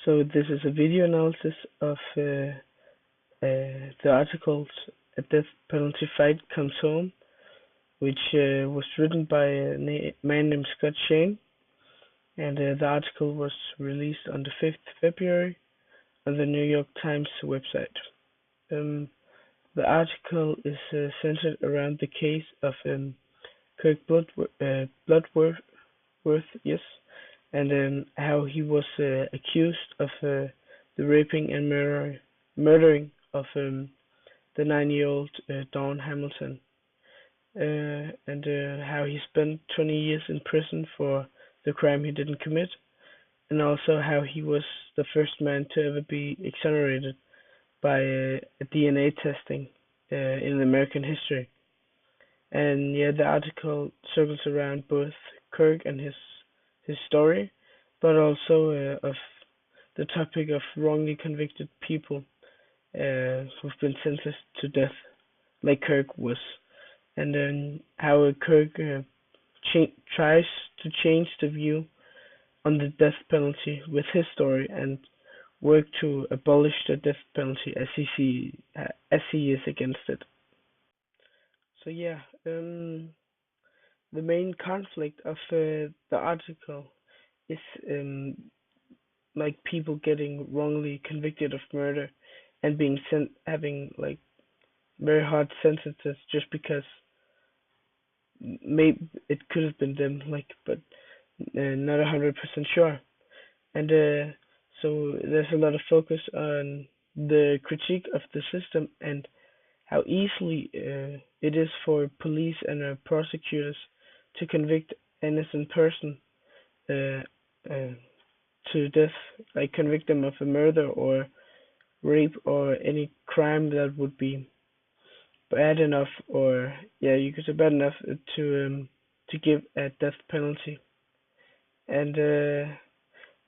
So this is a video analysis of the articles "A Death Penalty Fight Comes Home", which was written by a man named Scott Shane, and the article was released on the 5th February on the New York Times website. Um, the article is centered around the case of Kirk Bloodworth, yes, and how he was accused of the raping and murdering of the 9-year-old Dawn Hamilton, and how he spent 20 years in prison for the crime he didn't commit, and also how he was the first man to ever be exonerated by DNA testing in American history. And yeah, the article circles around both Kirk and his story, but also of the topic of wrongly convicted people who've been sentenced to death, like Kirk was, and then how Kirk tries to change the view on the death penalty with his story and work to abolish the death penalty as he is against it. So yeah, the main conflict of the article is like people getting wrongly convicted of murder and being sent having like very hard sentences just because maybe it could have been them, like, but not 100% sure. And so there's a lot of focus on the critique of the system and how easily it is for police and prosecutors to convict innocent person uh, uh, to death, like convict them of a murder or rape or any crime that would be bad enough, or yeah, you could say bad enough to give a death penalty. And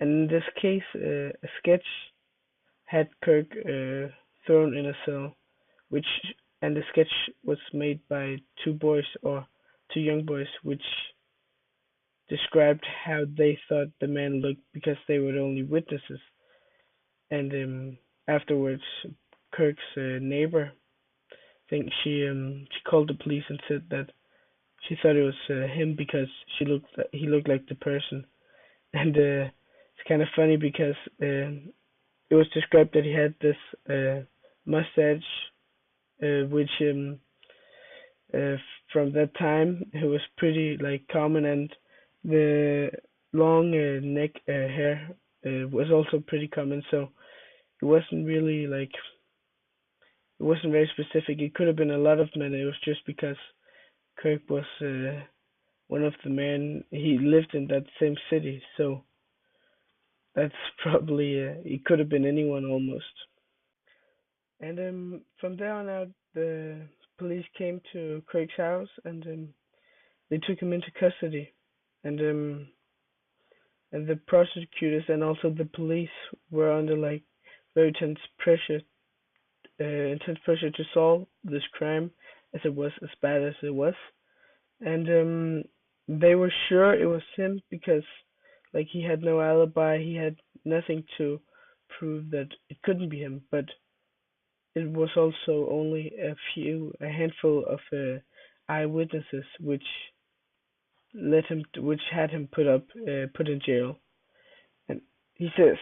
in this case, a sketch had Kirk thrown in a cell, which and the sketch was made by two boys or two young boys, which described how they thought the man looked because they were the only witnesses. And afterwards, Kirk's neighbor, I think she called the police and said that she thought it was him because he looked like the person. And it's kind of funny because it was described that he had this mustache, which uh, from that time it was pretty like common, and the long neck hair was also pretty common. So it wasn't really like it wasn't very specific. It could have been a lot of men. It was just because Kirk was one of the men. He lived in that same city, so that's probably it could have been anyone almost. And from there on out, the police came to Craig's house and they took him into custody. And and the prosecutors and also the police were under like very intense pressure to solve this crime, as it was as bad as it was. And they were sure it was him because like he had no alibi, he had nothing to prove that it couldn't be him. But it was also only a handful of eyewitnesses which had him put in jail. And he says,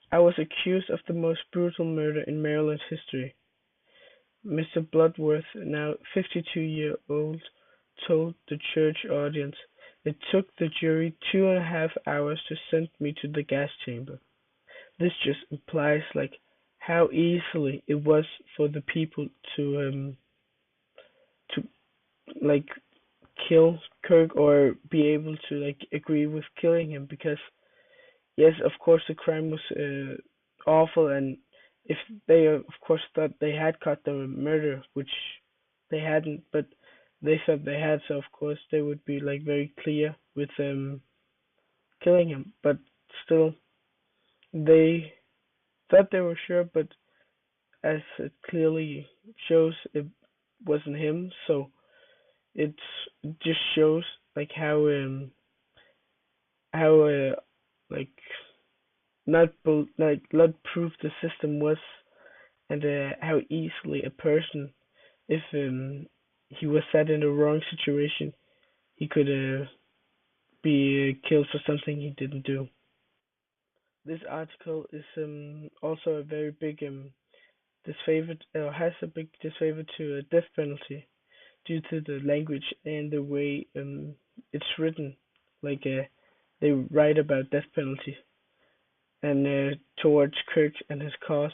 "I was accused of the most brutal murder in Maryland history." Mr. Bloodworth, now 52-year-old, told the church audience, "It took the jury 2.5 hours to send me to the gas chamber." This just implies like how easily it was for the people to like kill Kirk or be able to like agree with killing him, because yes, of course the crime was awful, and if they of course thought they had caught the murder, which they hadn't, but they thought they had, so of course they would be like very clear with killing him. But still, they thought they were sure, but as it clearly shows, it wasn't him. So it just shows like how like not proof the system was, and how easily a person, if he was set in the wrong situation, he could be killed for something he didn't do. This article is also a very big disfavor, or has a big disfavor to a death penalty due to the language and the way it's written. Like they write about death penalty and towards Kirk and his cause.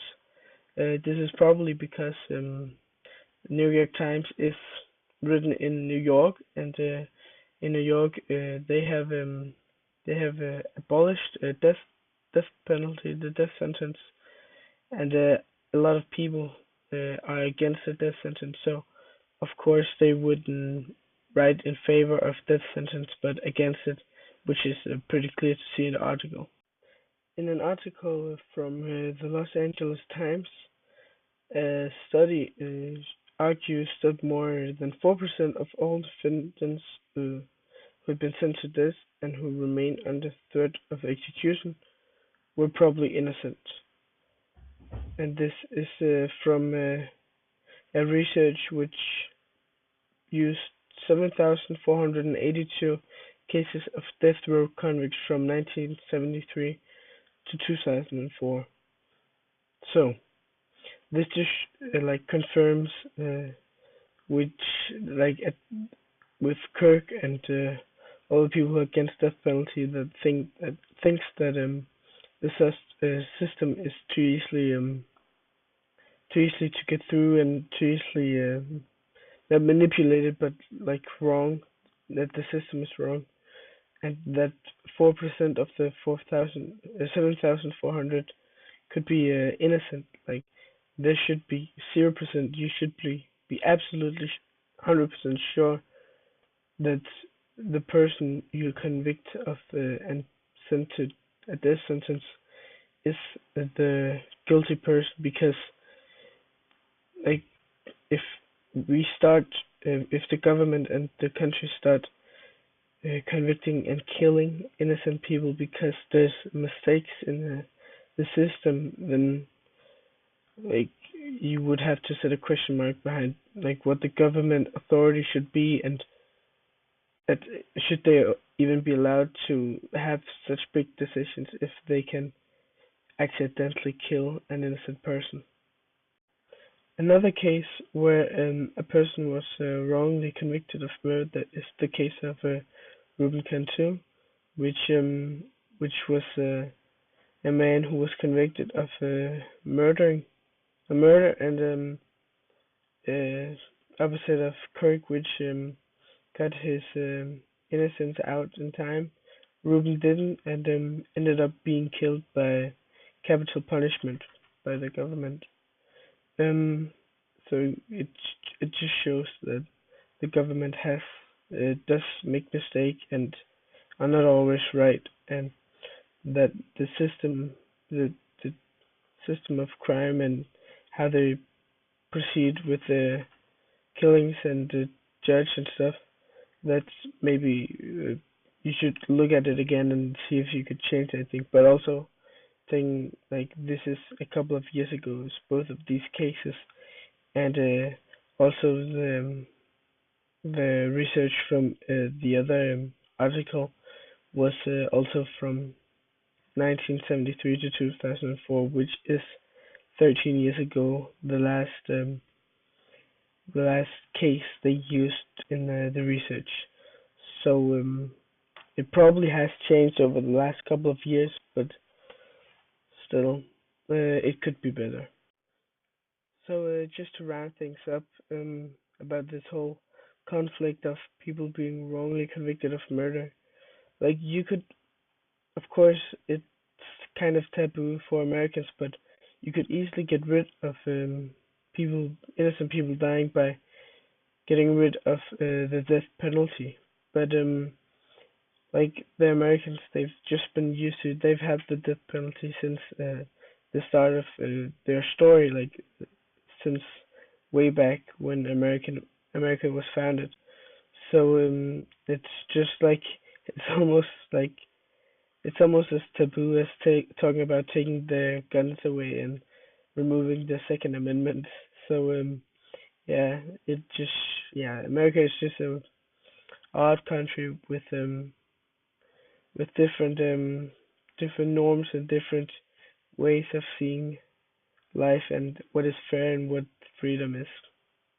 This is probably because New York Times is written in New York, and in New York they have abolished death penalty, the death sentence, and a lot of people are against the death sentence. So of course they wouldn't write in favor of death sentence, but against it, which is pretty clear to see in the article. In an article from the Los Angeles Times, a study argues that more than 4% of all defendants who have been sentenced to death and who remain under threat of execution were probably innocent. And this is from a research which used 7,482 cases of death row convicts from 1973 to 2004. So this just confirms which like with Kirk and all the people against death penalty that thinks that the system is too easily to get through and too easily not manipulated but like wrong, that the system is wrong, and that 4% of the 7,400 could be innocent. Like there should be 0%. You should be absolutely 100% sure that the person you convict of and sent to a death sentence is the guilty person, because like if we start if the government and the country start convicting and killing innocent people because there's mistakes in the system, then like you would have to set a question mark behind like what the government authority should be, and that should they even be allowed to have such big decisions if they can accidentally kill an innocent person. Another case where a person was wrongly convicted of murder is the case of Ruben Cantu, which um, which was a man who was convicted of murdering a murder, and opposite of Kirk, which got his innocence out in time. Ruben didn't, and ended up being killed by capital punishment by the government. Um, so it just shows that the government does make mistake and are not always right, and that the system of crime and how they proceed with the killings and the judge and stuff, that's maybe you should look at it again and see if you could change anything. But also think like this is a couple of years ago, both of these cases, and also the research from the other article was also from 1973 to 2004, which is 13 years ago. The last case they used in the research. So it probably has changed over the last couple of years, but still, it could be better. So just to round things up about this whole conflict of people being wrongly convicted of murder, like you could, of course, it's kind of taboo for Americans, but you could easily get rid of innocent people dying by getting rid of the death penalty. But like the Americans, they've just been used to, they've had the death penalty since the start of their story, like since way back when America was founded. So it's just like it's almost like it's almost as taboo as talking about taking the guns away and removing the Second Amendment. So yeah, it just yeah, America is just a odd country with different norms and different ways of seeing life and what is fair and what freedom is.